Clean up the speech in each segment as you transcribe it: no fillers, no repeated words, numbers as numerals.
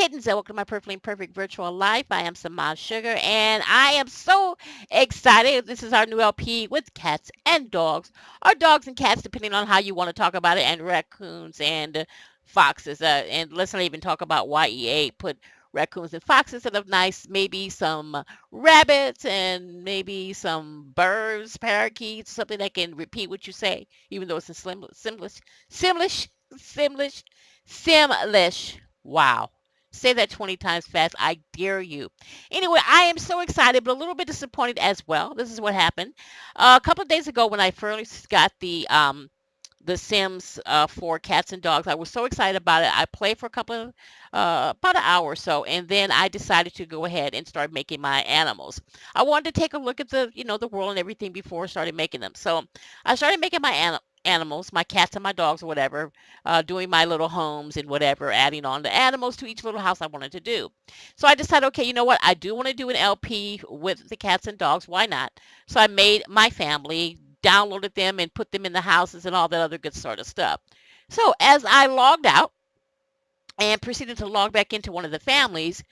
kittens, and welcome to my Perfectly Imperfect Virtual Life. I am Samaj Sugar, and I am so excited. This is our new LP with cats and dogs, or dogs and cats, depending on how you want to talk about it, and raccoons and foxes. And let's not even talk about why EA put raccoons and foxes instead of nice, maybe some rabbits and maybe some birds, parakeets, something that can repeat what you say, even though it's a simlish, simlish, simlish. Wow. Say that 20 times fast. I dare you. Anyway, I am so excited, but a little bit disappointed as well. This is what happened. A couple of days ago when I first got the Sims for cats and dogs. I was so excited about it. I played for a couple of about an hour or so, and then I decided to go ahead and start making my animals. I wanted to take a look at the world and everything before I started making them. So I started making my animals, my cats and my dogs or whatever, doing my little homes and whatever, adding on the animals to each little house I wanted to do. So I decided, okay, you know what? I do want to do an LP with the cats and dogs. Why not? So I made my family, downloaded them, and put them in the houses and all that other good sort of stuff. So as I logged out and proceeded to log back into one of the families,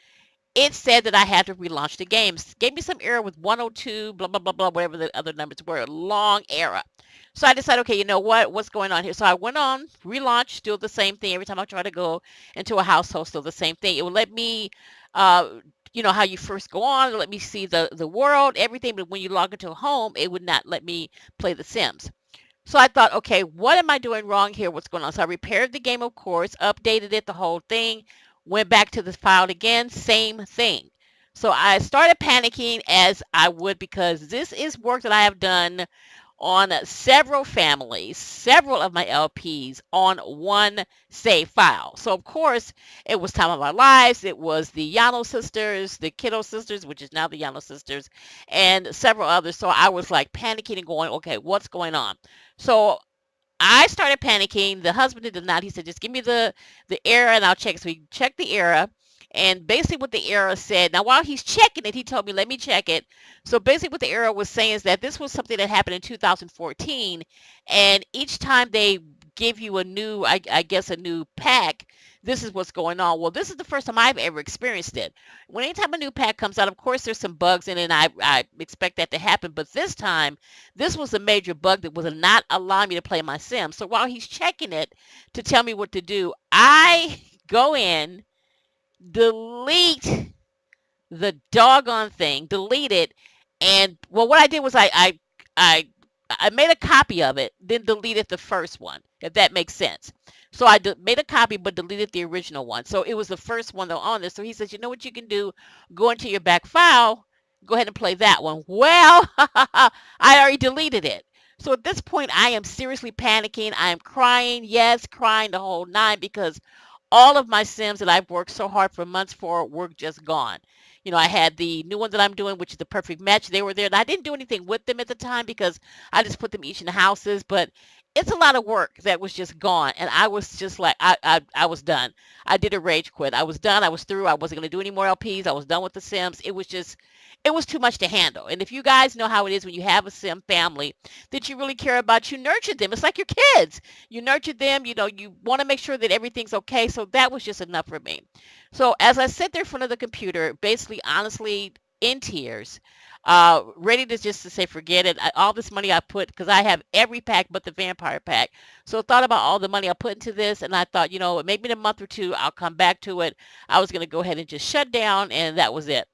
it said that I had to relaunch the games. Gave me some error with 102, blah, blah, blah, blah, whatever the other numbers were. A long error. So I decided, okay, you know what? What's going on here? So I went on, relaunched, still the same thing. Every time I try to go into a household, still the same thing. It would let me, uh, how you first go on, let me see the world, everything. But when you log into a home, it would not let me play The Sims. So I thought, okay, what am I doing wrong here? What's going on? So I repaired the game, of course, updated it, the whole thing, went back to the file again, same thing. So I started panicking as I would because this is work that I have done on several families, several of my LPs on one save file. So of course, it was Time of Our Lives. It was the Yano sisters, the Kiddo sisters, which is now the Yano sisters, and several others. So I was like panicking and going, okay, what's going on? So I started panicking. The husband did not. He said, just give me the error and I'll check. So he checked the error. And basically what the error said, now while he's checking it, he told me, let me check it. So basically what the error was saying is that this was something that happened in 2014. And each time they give you a new, I guess, a new pack, this is what's going on. Well, this is the first time I've ever experienced it. When anytime a new pack comes out, of course, there's some bugs in it, and I expect that to happen. But this time, this was a major bug that was not allowing me to play my Sims. So while he's checking it to tell me what to do, I go in, delete the doggone thing, delete it, and well, what I did was I I made a copy of it, then deleted the first one, if that makes sense. So I made a copy but deleted the original one. So it was the first one that was on this. So he says, you know what you can do? Go into your back file, go ahead and play that one. Well, I already deleted it. So at this point, I am seriously panicking. I am crying, yes, crying the whole nine because all of my Sims that I've worked so hard for months for were just gone. I had the new one that I'm doing, which is the perfect match. They were there, and I didn't do anything with them at the time because I just put them each in the houses. But it's a lot of work that was just gone, and I was just like, I was done. I did a rage quit. I was done. I was through. I wasn't going to do any more LPs. I was done with the Sims. It was too much to handle. And if you guys know how it is when you have a Sim family that you really care about, you nurture them. It's like your kids. You nurture them. You want to make sure that everything's okay. So that was just enough for me. So as I sit there in front of the computer, basically, honestly, in tears, ready to just to say, forget it. All this money I put, because I have every pack but the vampire pack. So I thought about all the money I put into this, and I thought, maybe in a month or two, I'll come back to it. I was going to go ahead and just shut down, and that was it.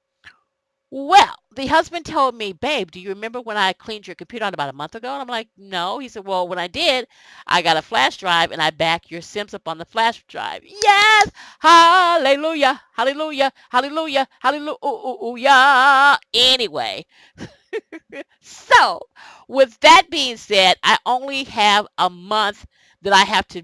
Well, the husband told me, babe, do you remember when I cleaned your computer out about a month ago? And I'm like, no. He said, well, when I did, I got a flash drive and I backed your Sims up on the flash drive. Yes! Hallelujah! Hallelujah! Hallelujah! Hallelujah! Anyway, so with that being said, I only have a month that I have to,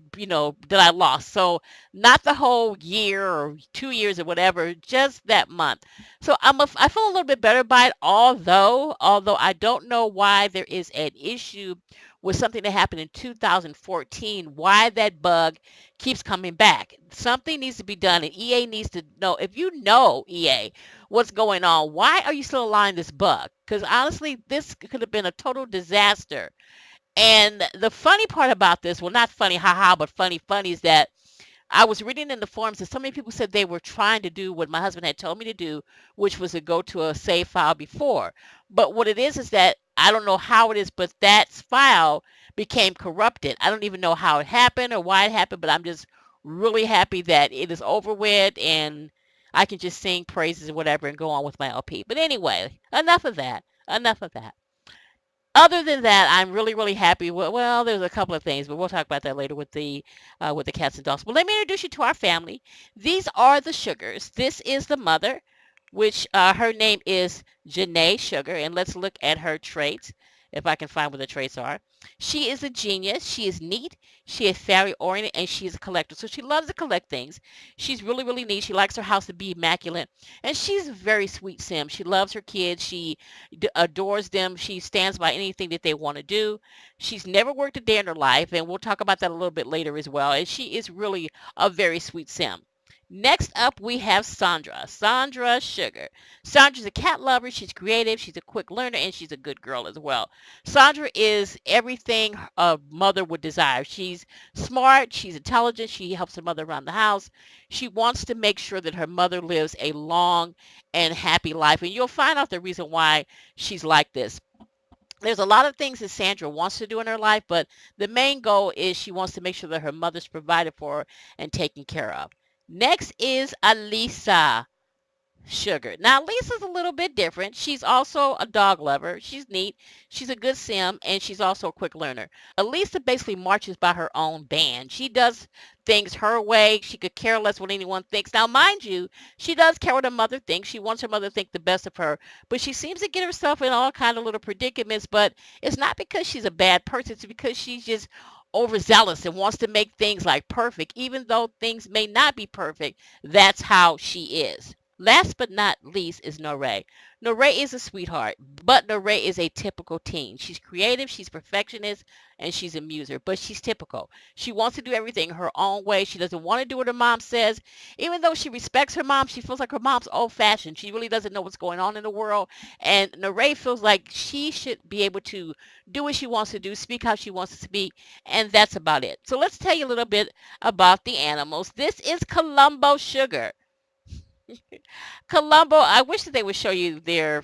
that I lost. So not the whole year or 2 years or whatever, just that month. So I feel a little bit better by it, although I don't know why there is an issue with something that happened in 2014, why that bug keeps coming back. Something needs to be done, and EA needs to know. If you know, EA, what's going on, why are you still allowing this bug? Because honestly, this could have been a total disaster. And the funny part about this, well, not funny, haha, but funny, is that I was reading in the forums that so many people said they were trying to do what my husband had told me to do, which was to go to a save file before. But what it is that I don't know how it is, but that file became corrupted. I don't even know how it happened or why it happened, but I'm just really happy that it is over with and I can just sing praises or whatever and go on with my LP. But anyway, enough of that. Enough of that. Other than that, I'm really, really happy. Well, there's a couple of things, but we'll talk about that later with the cats and dogs. But let me introduce you to our family. These are the Sugars. This is the mother, which her name is Jena Sugar, and let's look at her traits. If I can find what the traits are. She is a genius. She is neat. She is family oriented and she is a collector. So she loves to collect things. She's really, really neat. She likes her house to be immaculate. And she's a very sweet sim. She loves her kids. She adores them. She stands by anything that they want to do. She's never worked a day in her life, and we'll talk about that a little bit later as well. And she is really a very sweet sim. Next up, we have Sondra. Sondra Sugar. Sondra's a cat lover. She's creative. She's a quick learner, and she's a good girl as well. Sondra is everything a mother would desire. She's smart. She's intelligent. She helps her mother around the house. She wants to make sure that her mother lives a long and happy life. And you'll find out the reason why she's like this. There's a lot of things that Sandra wants to do in her life, but the main goal is she wants to make sure that her mother's provided for and taken care of. Next is Ahlisa Sugar. Now, Lisa's a little bit different. She's also a dog lover. She's neat. She's a good sim, and she's also a quick learner. Elisa basically marches by her own band. She does things her way. She could care less what anyone thinks. Now, mind you, she does care what her mother thinks. She wants her mother to think the best of her, but she seems to get herself in all kind of little predicaments. But it's not because she's a bad person. It's because she's just overzealous and wants to make things like perfect, even though things may not be perfect. That's how she is. Last but not least is Noré. Noré is a sweetheart, but Noré is a typical teen. She's creative, she's perfectionist, and she's a muser, but she's typical. She wants to do everything her own way. She doesn't want to do what her mom says. Even though she respects her mom, she feels like her mom's old-fashioned. She really doesn't know what's going on in the world, and Noré feels like she should be able to do what she wants to do, speak how she wants to speak, and that's about it. So let's tell you a little bit about the animals. This is Colombo Sugar. Columbo, I wish that they would show you their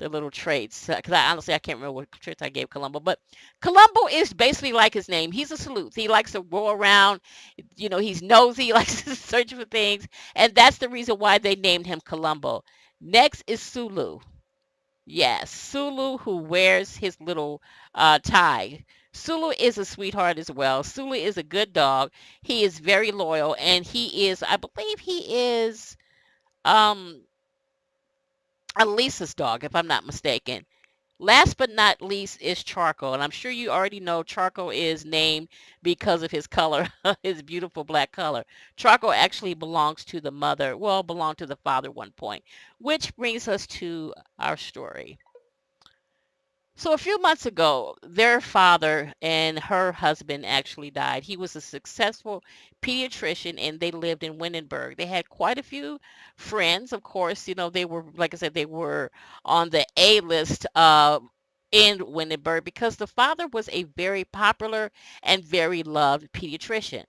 little traits because I honestly I can't remember what traits I gave Columbo, but Columbo is basically like his name. He's a sleuth. He likes to roll around. He's nosy. He likes to search for things, and that's the reason why they named him Columbo. Next is Sulu. Yes, Sulu who wears his little tie. Sulu is a sweetheart as well. Sulu is a good dog. He is very loyal, and I believe he is um Elisa's dog, if I'm not mistaken. Last but not least is Charcoal, and I'm sure you already know Charcoal is named because of his color, his beautiful black color. Charcoal actually belongs to the mother, well, belonged to the father at one point, which brings us to our story. So a few months ago, their father and her husband actually died. He was a successful pediatrician and they lived in Wittenberg. They had quite a few friends. Of course, they were, like I said, they were on the A list in Wittenberg because the father was a very popular and very loved pediatrician.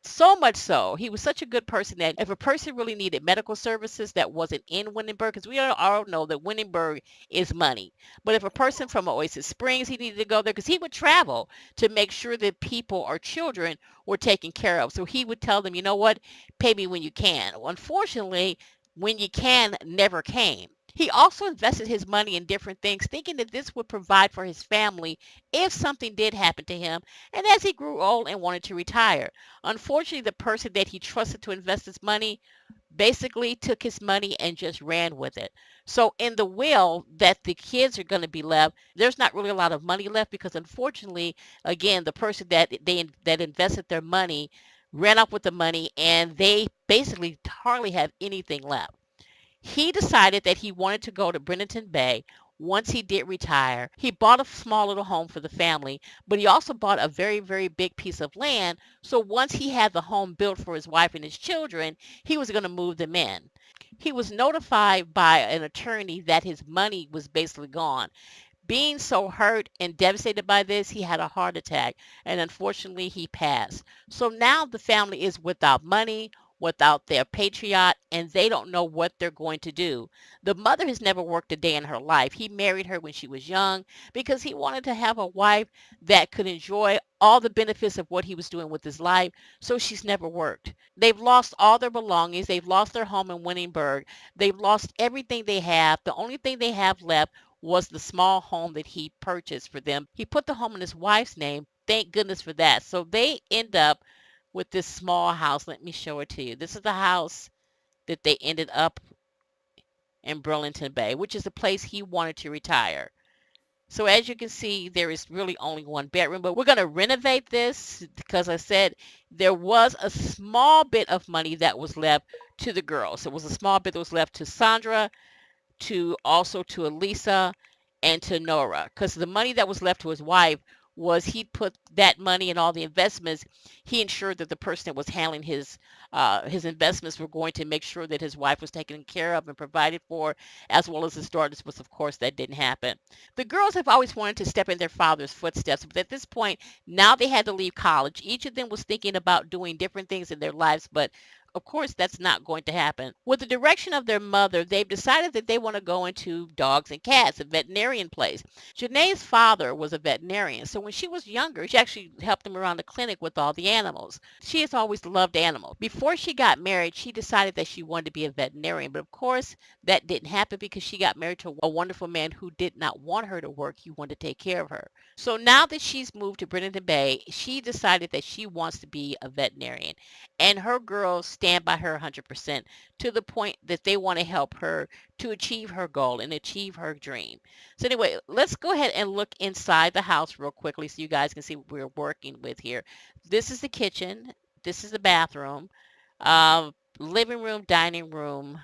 So much so, he was such a good person that if a person really needed medical services that wasn't in Wittenberg, because we all know that Wittenberg is money. But if a person from Oasis Springs, he needed to go there because he would travel to make sure that people or children were taken care of. So he would tell them, you know what, pay me when you can. Well, unfortunately, when you can never came. He also invested his money in different things, thinking that this would provide for his family if something did happen to him, and as he grew old and wanted to retire. Unfortunately, the person that he trusted to invest his money basically took his money and just ran with it. So in the will that the kids are going to be left, there's not really a lot of money left because unfortunately, again, the person that invested their money ran off with the money and they basically hardly have anything left. He decided that he wanted to go to Brenington Bay. Once he did retire, he bought a small little home for the family, but he also bought a very, very big piece of land. So once he had the home built for his wife and his children, he was going to move them in. He was notified by an attorney that his money was basically gone Being so hurt and devastated by this, he had a heart attack, and unfortunately he passed. So now the family is without money, without their patriarch, and they don't know what they're going to do. The mother has never worked a day in her life. He married her when she was young because he wanted to have a wife that could enjoy all the benefits of what he was doing with his life. So she's never worked. They've lost all their belongings. They've lost their home in Winningsburg. They've lost everything they have. The only thing they have left was the small home that he purchased for them. He put the home in his wife's name. Thank goodness for that. So they end up with this small house. Let me show it to you. This is the house that they ended up in Burlington Bay, which is the place he wanted to retire. So as you can see, there is really only one bedroom, but we're going to renovate this because I said there was a small bit of money that was left to the girls. It was a small bit that was left to Sondra, to also to Ahlisa and to Morah, because the money that was left to his wife was he put that money in all the investments. He ensured that the person that was handling his investments were going to make sure that his wife was taken care of and provided for, as well as his daughters. But of course, that didn't happen. The girls have always wanted to step in their father's footsteps, but at this point, now they had to leave college. Each of them was thinking about doing different things in their lives, but of course, that's not going to happen. With the direction of their mother, they've decided that they want to go into dogs and cats, a veterinarian place. Janae's father was a veterinarian, so when she was younger, she actually helped him around the clinic with all the animals. She has always loved animals. Before she got married, she decided that she wanted to be a veterinarian, but of course, that didn't happen because she got married to a wonderful man who did not want her to work. He wanted to take care of her. So now that she's moved to Burlington Bay, she decided that she wants to be a veterinarian, and her girls stand by her 100% to the point that they want to help her to achieve her goal and achieve her dream. So anyway, let's go ahead and look inside the house real quickly so you guys can see what we're working with here. This is the kitchen. This is the bathroom, uh, living room, dining room,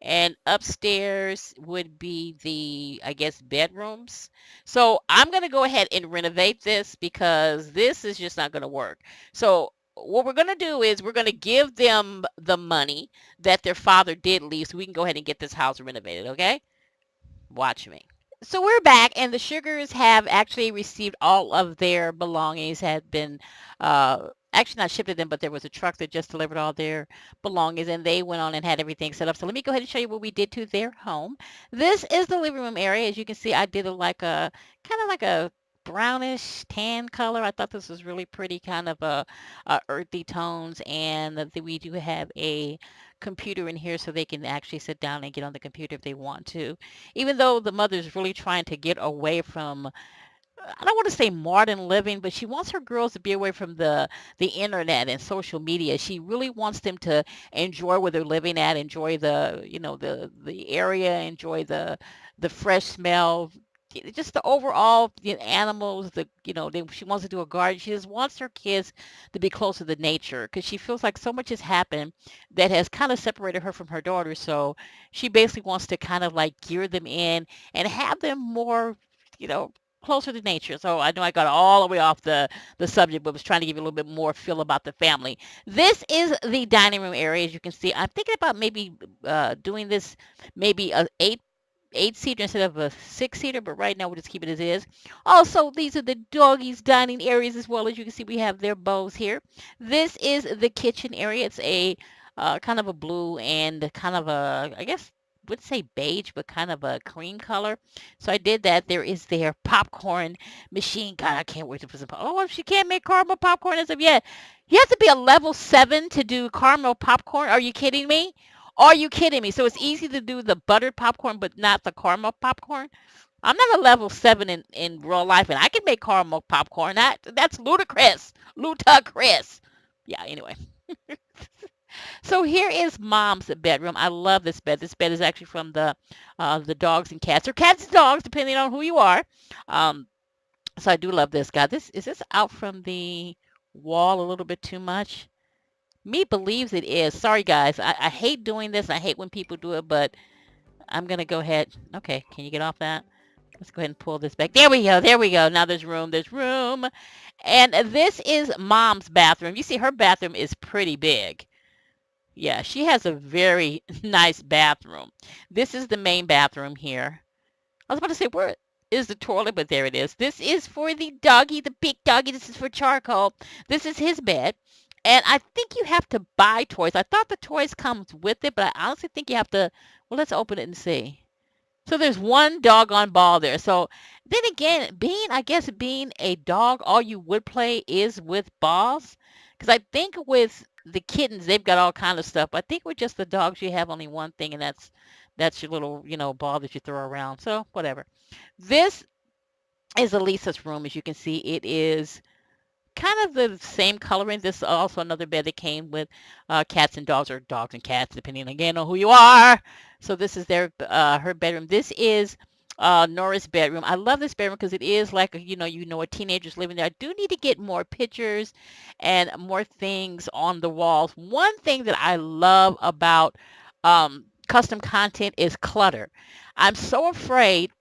and upstairs would be the, I guess, bedrooms. So I'm going to go ahead and renovate this because this is just not going to work. So what we're going to do is we're going to give them the money that their father did leave so we can go ahead and get this house renovated, okay? Watch me. So we're back, and the Sugars have actually received all of their belongings, had been actually not shipped to them, but there was a truck that just delivered all their belongings, and they went on and had everything set up. So let me go ahead and show you what we did to their home. This is the living room area. As you can see, I did it like a kind of like a brownish tan color. I thought this was really pretty, kind of a earthy tones, and we do have a computer in here so they can actually sit down and get on the computer if they want to, even though the mother's really trying to get away from, I don't want to say modern living, but she wants her girls to be away from the internet and social media. She really wants them to enjoy where they're living at, enjoy the area, enjoy the fresh smell, just the overall animals. She wants to do a garden. She just wants her kids to be close to the nature because she feels like so much has happened that has kind of separated her from her daughter. So she basically wants to kind of like gear them in and have them more, you know, closer to nature. So I know I got all the way off the subject, but was trying to give you a little bit more feel about the family. This is the dining room area. As you can see, I'm thinking about maybe doing this maybe a eight-seater instead of a six-seater, but right now we'll just keep it as is. Also, these are the doggies' dining areas as well. As you can see, we have their bows here. This is the kitchen area. It's a kind of a blue and kind of a, I guess, would say beige, but kind of a cream color. So I did that. There is their popcorn machine. God, I can't wait to put some. Oh, she can't make caramel popcorn as of yet. You have to be a level 7 to do caramel popcorn. Are you kidding me? Are you kidding me? So it's easy to do the buttered popcorn, but not the caramel popcorn. I'm not a level 7 in real life, and I can make caramel popcorn. That's ludicrous. Ludicrous. Yeah. Anyway. So here is mom's bedroom. I love this bed. This bed is actually from the dogs and cats, or cats and dogs, depending on who you are. Um, so I do love this guy. This out from the wall a little bit too much? Me believes it is. Sorry guys. I hate doing this. I hate when people do it, but I'm gonna go ahead. Okay, can you get off that? Let's go ahead and pull this back. There we go. There we go. Now there's room. There's room. And this is mom's bathroom. You see her bathroom is pretty big. Yeah, she has a very nice bathroom. This is the main bathroom here. I was about to say, where is the toilet, but there it is. This is for the doggy, the big doggy. This is for charcoal. This is his bed. And I think you have to buy toys. I thought the toys comes with it, but I honestly think you have to. Well, let's open it and see. So there's one doggone ball there. So then again, I guess being a dog, all you would play is with balls. Because I think with the kittens, they've got all kind of stuff. But I think with just the dogs, you have only one thing, and that's your little, ball that you throw around. So whatever. This is Elisa's room. As you can see, it is kind of the same coloring. This is also another bed that came with cats and dogs, or dogs and cats, depending again on who you are. So this is her bedroom. This is Nora's bedroom. I love this bedroom because it is like a teenager's living there. I do need to get more pictures and more things on the walls. One thing that I love about custom content is clutter. I'm so afraid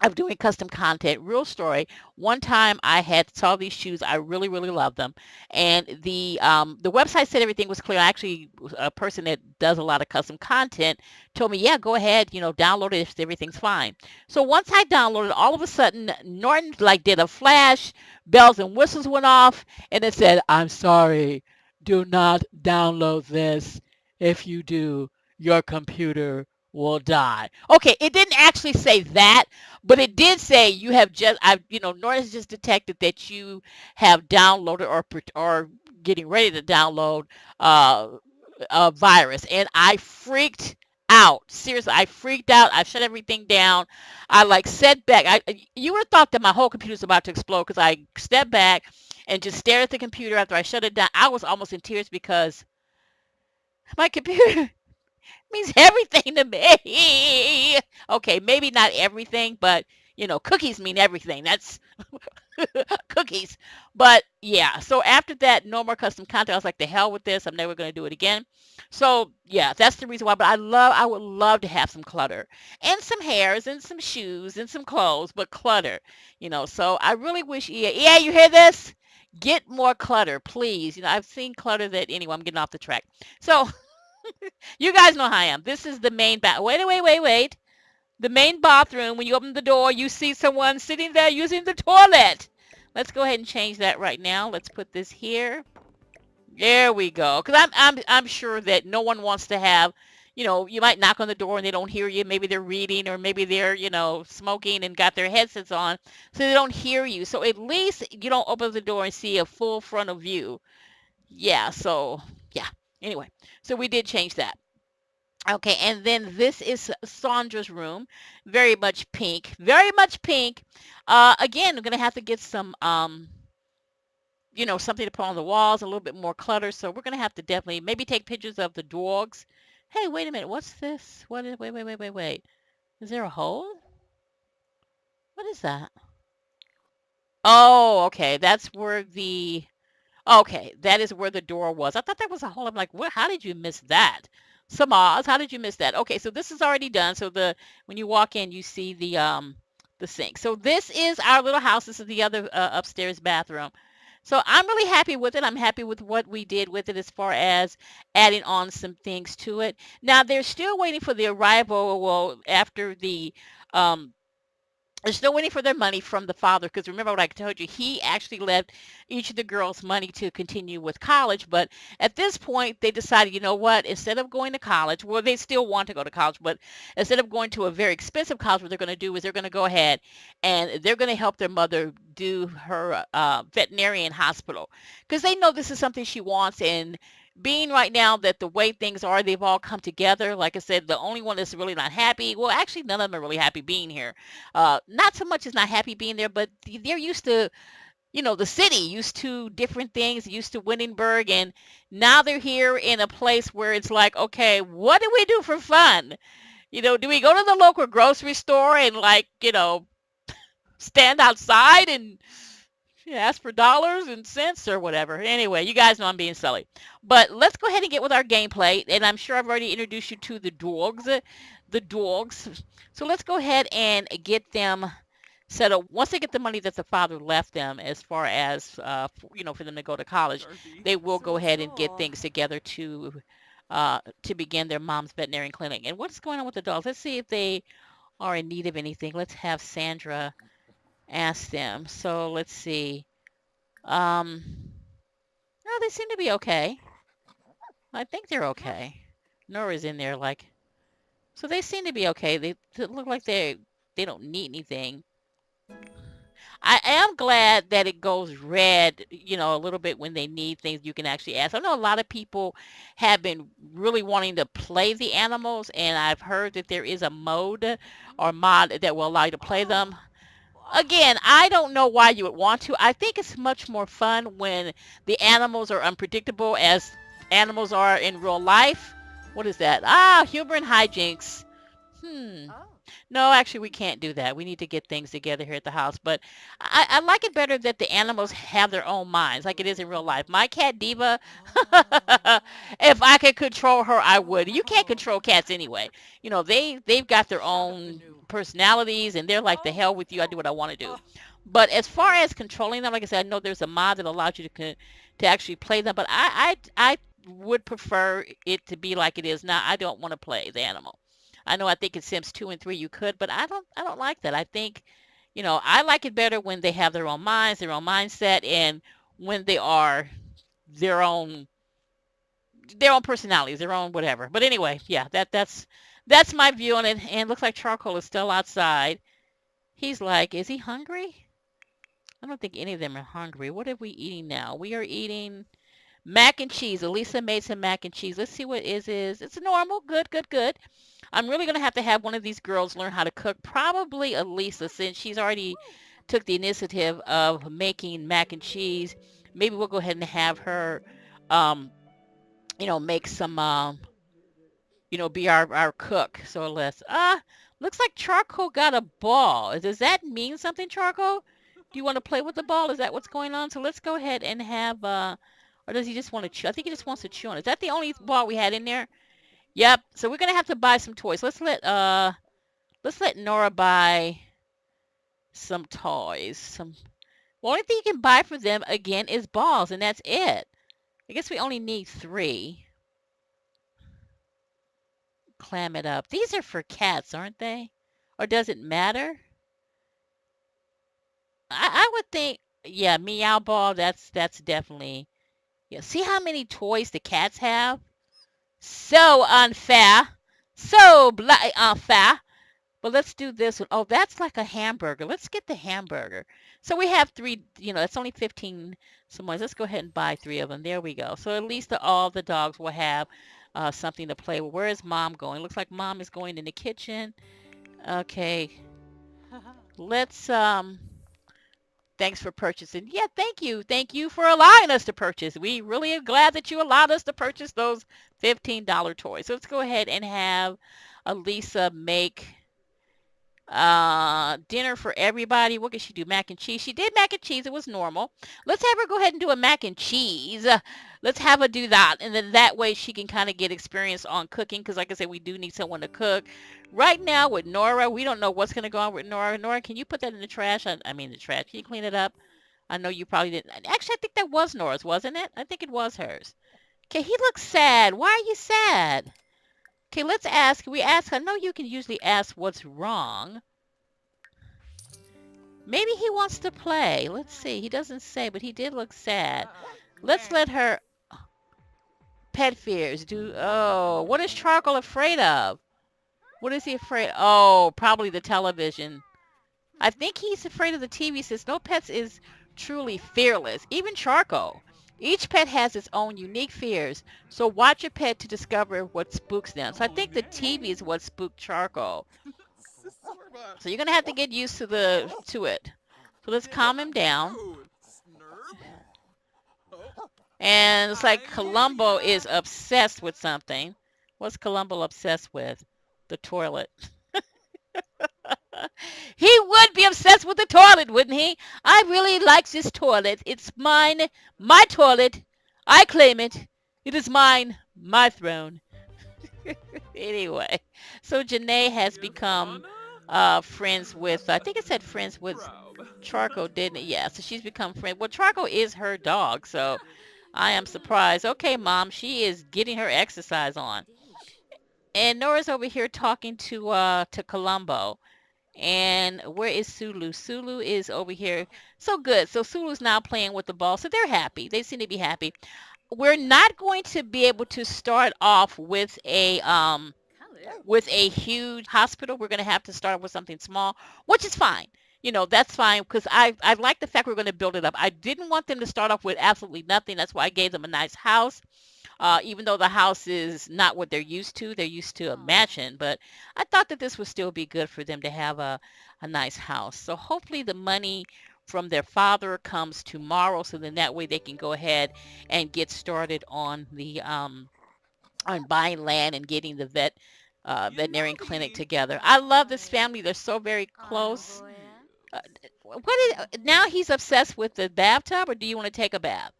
of doing custom content. Real story. One time I had saw these shoes. I really, really love them. And the website said everything was clear. Actually, a person that does a lot of custom content told me, yeah, go ahead, download it if everything's fine. So once I downloaded, all of a sudden Norton like did a flash, bells and whistles went off, and it said, I'm sorry, do not download this. If you do, your computer will die. Okay, it didn't actually say that, but it did say you have Nora has just detected that you have downloaded or getting ready to download uh, a virus, and I freaked out. Seriously, I freaked out. I shut everything down. I like set back. You would have thought that my whole computer was about to explode because I stepped back and just stared at the computer after I shut it down. I was almost in tears because my computer means everything to me. Okay, maybe not everything, but cookies mean everything. That's cookies. But yeah, so after that, no more custom content. I was like, the hell with this. I'm never going to do it again. So yeah, that's the reason why. But I would love to have some clutter and some hairs and some shoes and some clothes, but clutter, So I really wish EA, you hear this? Get more clutter, please. I've seen clutter that anyway. I'm getting off the track. So you guys know how I am. This is the main wait. The main bathroom. When you open the door, you see someone sitting there using the toilet. Let's go ahead and change that right now. Let's put this here. There we go. Because I'm sure that no one wants to have, you might knock on the door and they don't hear you. Maybe they're reading or maybe they're, smoking and got their headsets on, so they don't hear you. So at least you don't open the door and see a full frontal view. Yeah. So yeah. Anyway, so we did change that. Okay, and then this is Sondra's room. Very much pink. Very much pink. Again, we're gonna have to get some something to put on the walls, a little bit more clutter. So we're gonna have to definitely maybe take pictures of the dogs. Hey, wait a minute. What's this? What is wait. Is there a hole? What is that? Oh, okay. That's where the Okay, that is where the door was. I thought that was a hole. I'm like, what? How did you miss that? Samaz, how did you miss that? Okay, so this is already done. So when you walk in, you see the sink. So this is our little house. This is the other upstairs bathroom. So I'm really happy with it. I'm happy with what we did with it as far as adding on some things to it. Now they're still waiting for the arrival. Well, after the um, they're still waiting for their money from the father because remember what I told you, he actually left each of the girls money to continue with college. But at this point, they decided, you know what, instead of going to college, well, they still want to go to college, but instead of going to a very expensive college, what they're going to do is they're going to go ahead and they're going to help their mother do her veterinarian hospital because they know this is something she wants. And being right now that the way things are, they've all come together. Like I said, the only one that's really not happy, well, actually, none of them are really happy being here. Not so much as not happy being there, but they're used to, the city, used to different things, used to Wittenberg, and now they're here in a place where it's like, okay, what do we do for fun? Do we go to the local grocery store and like, stand outside and ask for dollars and cents or whatever. Anyway, you guys know I'm being silly. But let's go ahead and get with our gameplay. And I'm sure I've already introduced you to the dogs. The dogs. So let's go ahead and get them set up. Once they get the money that the father left them as far as, for them to go to college, they will go ahead and get things together to begin their mom's veterinarian clinic. And what's going on with the dogs? Let's see if they are in need of anything. Let's have Sandra ask them. So let's see. Um, no, they seem to be okay. I think they're okay. Nora's in there, like, so they seem to be okay. They look like they don't need anything. I am glad that it goes red, a little bit when they need things you can actually ask. I know a lot of people have been really wanting to play the animals, and I've heard that there is a mode or mod that will allow you to play them. Again, I don't know why you would want to. I think it's much more fun when the animals are unpredictable as animals are in real life. What is that? Ah, humor and hijinks. Hmm. No, actually, we can't do that. We need to get things together here at the house. But I like it better that the animals have their own minds, like it is in real life. My cat Diva, if I could control her, I would. You can't control cats anyway. They've got their own personalities, and they're like, the hell with you. I do what I want to do. But as far as controlling them, like I said, I know there's a mod that allows you to actually play them. But I would prefer it to be like it is now. I don't want to play the animal. I think in Sims 2 and 3 you could, but I don't like that. I think, I like it better when they have their own minds, their own mindset, and when they are their own their own personalities, their own whatever. But anyway, yeah, that's my view on it. And it looks like Charcoal is still outside. He's like, is he hungry? I don't think any of them are hungry. What are we eating now? We are eating mac and cheese. Elisa made some mac and cheese. Let's see what is. It's normal. Good, good, good. I'm really going to have one of these girls learn how to cook. Probably Ahlisa, since she's already took the initiative of making mac and cheese. Maybe we'll go ahead and have her, um, make some, be our cook. So looks like Charcoal got a ball. Does that mean something, Charcoal? Do you want to play with the ball? Is that what's going on? So let's go ahead and have, or does he just want to chew? I think he just wants to chew on it. Is that the only ball we had in there? Yep. So we're gonna have to buy some toys. Let's let Nora buy some toys. Well, only thing you can buy for them again is balls, and that's it. I guess we only need 3. Clam it up. These are for cats, aren't they? Or does it matter? I would think, yeah, meow ball. That's definitely, yeah. See how many toys the cats have? So unfair, so unfair. But let's do this one. Oh, that's like a hamburger. Let's get the hamburger. So we have 3, it's only 15 someone. Let's go ahead and buy 3 of them. There we go. So at least all the dogs will have something to play with. Where is Mom going? Looks like Mom is going in the kitchen. Okay. Let's thanks for purchasing. Yeah, thank you. Thank you for allowing us to purchase. We really are glad that you allowed us to purchase those $15 toys. So let's go ahead and have Elisa make dinner for everybody. What could she do? Mac and cheese. She did mac and cheese. It was normal. Let's have her go ahead and do a mac and cheese. Let's have her do that, and then that way she can kind of get experience on cooking, because like I said, we do need someone to cook. Right now with Nora, we don't know what's going to go on with Nora. Nora, can you put that in the trash? I mean the trash. Can you clean it up? I know you probably didn't. Actually, I think that was Nora's, wasn't it? I think it was hers. Okay, he looks sad. Why are you sad? Okay, let's ask. We ask. I know you can usually ask what's wrong. Maybe he wants to play. Let's see. He doesn't say, but he did look sad. Let's let her. Pet fears. Oh, what is Charcoal afraid of? What is he afraid? Oh, probably the television. I think he's afraid of the TV. Says no pets is truly fearless. Even Charcoal. Each pet has its own unique fears, so watch your pet to discover what spooks them. So I think the TV is what spooked Charcoal. So you're gonna have to get used to it. So let's calm him down. And it's like Columbo is obsessed with something. What's Columbo obsessed with? The toilet. He would be obsessed with the toilet, wouldn't he? I really like this toilet. It's mine, my toilet. I claim it. It is mine, my throne. Anyway, so Janae has become friends with, I think it said friends with Charcoal, didn't it? Yeah, so she's become friends. Well, Charcoal is her dog, so I am surprised. Okay, Mom, she is getting her exercise on. And Nora's over here talking to Columbo. And where is Sulu? Sulu is over here. So good. So Sulu's now playing with the ball. So they're happy. They seem to be happy. We're not going to be able to start off with a huge hospital. We're going to have to start with something small, which is fine. That's fine because I like the fact we're going to build it up. I didn't want them to start off with absolutely nothing. That's why I gave them a nice house. Even though the house is not what they're used to a mansion, but I thought that this would still be good for them to have a nice house. So hopefully the money from their father comes tomorrow, so then that way they can go ahead and get started on the on buying land and getting the veterinarian clinic together. I love this family. They're so very close. Uh, now he's obsessed with the bathtub, or do you want to take a bath?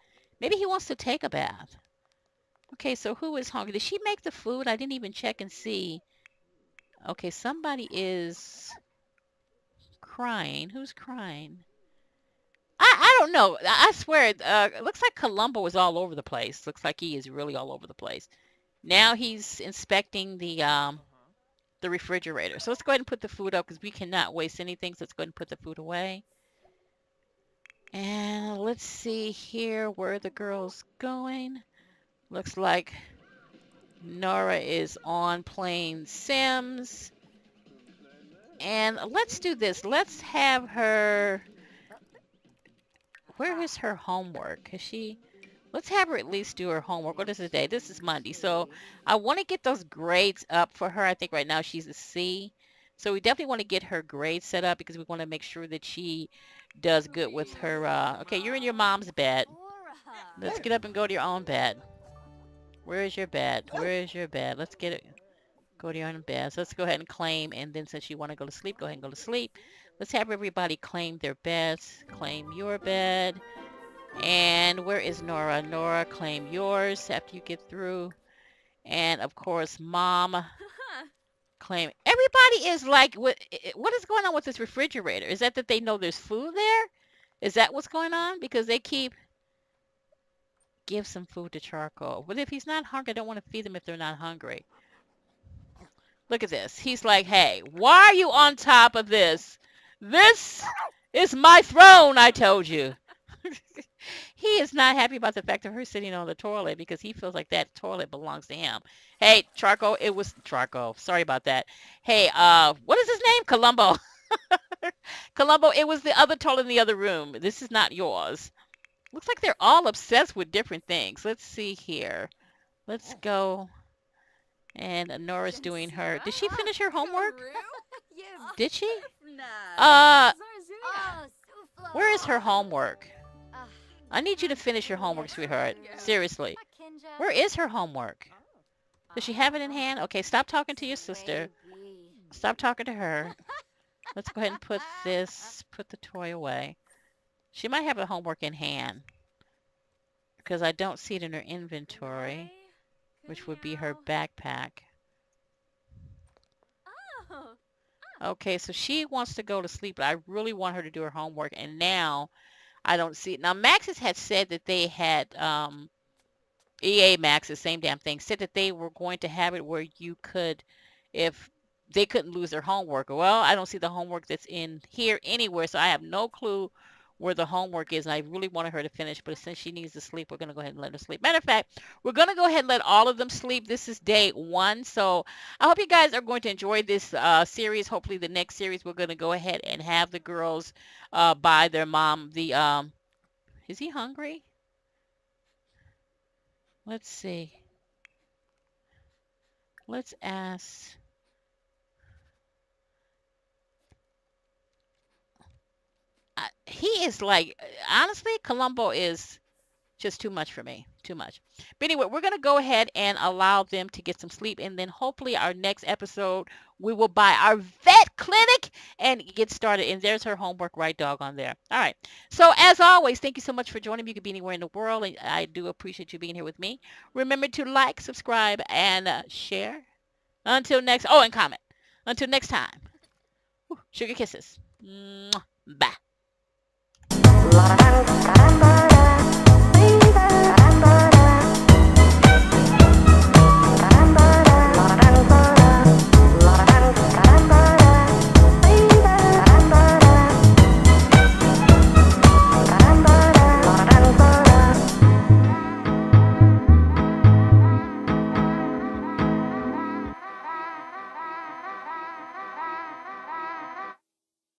Maybe he wants to take a bath. Okay, so who is hungry? Did she make the food? I didn't even check and see. Okay, somebody is crying. Who's crying? I don't know. I swear, it looks like Columbo is all over the place. Looks like he is really all over the place. Now he's inspecting the refrigerator. So let's go ahead and put the food up because we cannot waste anything. So let's go ahead and put the food away. And let's see here where the girl's going. Looks like Nora is on playing Sims. And let's do this. Let's have her... Where is her homework? Let's have her at least do her homework. What is today? This is Monday. So I want to get those grades up for her. I think right now she's a C. So we definitely want to get her grades set up because we want to make sure that she does good with her... Okay, you're in your mom's bed. Let's get up and go to your own bed. Where is your bed? Where is your bed? Let's get it. Go to your own bed. So let's go ahead and claim. And then since you want to go to sleep, go ahead and go to sleep. Let's have everybody claim their beds. Claim your bed. And where is Nora? Nora, claim yours after you get through. And of course, Mom, claim. Everybody is like, what is going on with this refrigerator? Is that they know there's food there? Is that what's going on? Because they keep... Give some food to Charcoal. But if he's not hungry, I don't want to feed them if they're not hungry. Look at this. He's like, hey, why are you on top of this? This is my throne, I told you. He is not happy about the fact of her sitting on the toilet because he feels like that toilet belongs to him. Hey, Charcoal, it was Charcoal. Sorry about that. Hey, what is his name? Columbo. Columbo, it was the other toilet in the other room. This is not yours. Looks like they're all obsessed with different things. Let's see here. Let's go. And Nora's doing her... Did she finish her homework? Did she? Where is her homework? I need you to finish your homework, sweetheart. Seriously. Where is her homework? Does she have it in hand? Okay, stop talking to your sister. Stop talking to her. Let's go ahead and put the toy away. She might have a homework in hand. Because I don't see it in her inventory. Which would be her backpack. Okay, so she wants to go to sleep, but I really want her to do her homework. And now, I don't see it. Now, Max's had said that they had, EA Max, the same damn thing, said that they were going to have it where you could, if they couldn't lose their homework. Well, I don't see the homework that's in here anywhere, so I have no clue where the homework is, and I really wanted her to finish, but since she needs to sleep, we're going to go ahead and let her sleep. Matter of fact, we're going to go ahead and let all of them sleep. This is day 1, so I hope you guys are going to enjoy this series. Hopefully the next series, we're going to go ahead and have the girls buy their mom the, is he hungry? Let's see. Let's ask... he is like, honestly, Columbo is just too much for me. Too much. But anyway, we're going to go ahead and allow them to get some sleep. And then hopefully our next episode, we will buy our vet clinic and get started. And there's her homework right doggone there. All right. So as always, thank you so much for joining me. You could be anywhere in the world. And I do appreciate you being here with me. Remember to like, subscribe, and share. Until next, and comment. Until next time. Sugar kisses. Bye.